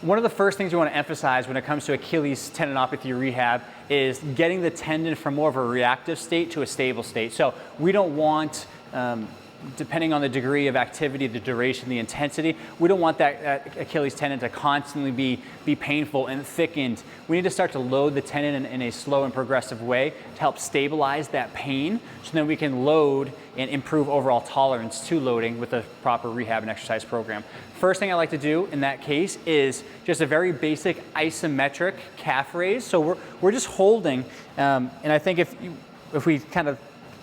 One of the first things we want to emphasize when it comes to Achilles tendinopathy rehab is getting the tendon from more of a reactive state to a stable state. So we don't want, depending on the degree of activity, the duration, the intensity, we don't want that Achilles tendon to constantly be painful and thickened. We need to start to load the tendon in a slow and progressive way to help stabilize that pain, so then we can load and improve overall tolerance to loading with a proper rehab and exercise program. First thing I like to do in that case is just a very basic isometric calf raise. So we're just holding, and I think if we kind of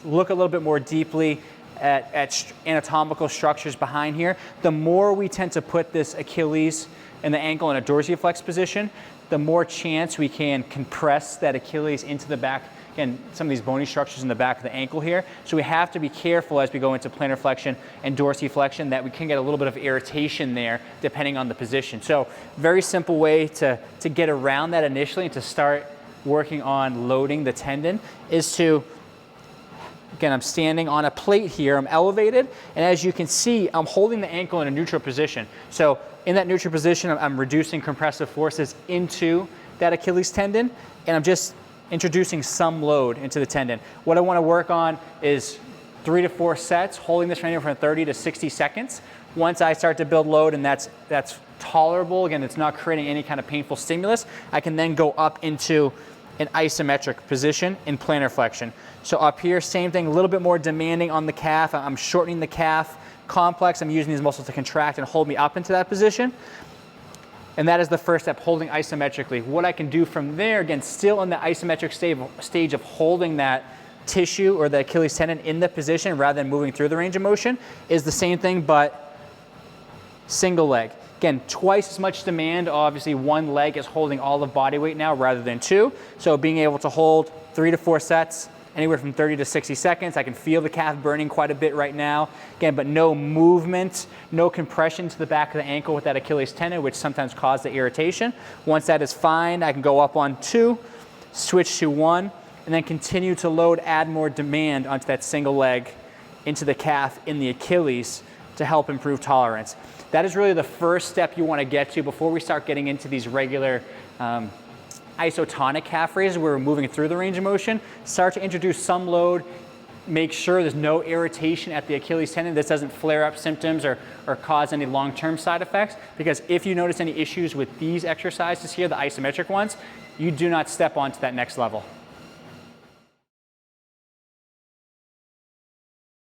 look a little bit more deeply at anatomical structures behind here, the more we tend to put this Achilles and the ankle in a dorsiflex position, the more chance we can compress that Achilles into the back, again, some of these bony structures in the back of the ankle here. So we have to be careful as we go into plantar flexion and dorsiflexion that we can get a little bit of irritation there depending on the position. So very simple way to get around that initially and to start working on loading the tendon is to, again, I'm standing on a plate here, I'm elevated, and as you can see, I'm holding the ankle in a neutral position. So in that neutral position, I'm reducing compressive forces into that Achilles tendon, and I'm just introducing some load into the tendon. What I want to work on is 3 to 4 sets, holding this right here for 30 to 60 seconds. Once I start to build load and that's tolerable, again, it's not creating any kind of painful stimulus, I can then go up into an isometric position in plantar flexion. So up here, same thing, a little bit more demanding on the calf. I'm shortening the calf complex. I'm using these muscles to contract and hold me up into that position. And that is the first step, holding isometrically. What I can do from there, again, still in the isometric stage of holding that tissue or the Achilles tendon in the position rather than moving through the range of motion, is the same thing, but single leg. Again, twice as much demand. Obviously, one leg is holding all of body weight now rather than 2. So being able to hold 3 to 4 sets, anywhere from 30 to 60 seconds. I can feel the calf burning quite a bit right now. Again, but no movement, no compression to the back of the ankle with that Achilles tendon, which sometimes causes the irritation. Once that is fine, I can go up on 2, switch to 1, and then continue to load, add more demand onto that single leg into the calf in the Achilles to help improve tolerance. That is really the first step you want to get to before we start getting into these regular isotonic calf raises where we're moving through the range of motion. Start to introduce some load, make sure there's no irritation at the Achilles tendon. This doesn't flare up symptoms or cause any long-term side effects, because if you notice any issues with these exercises here, the isometric ones, you do not step onto that next level.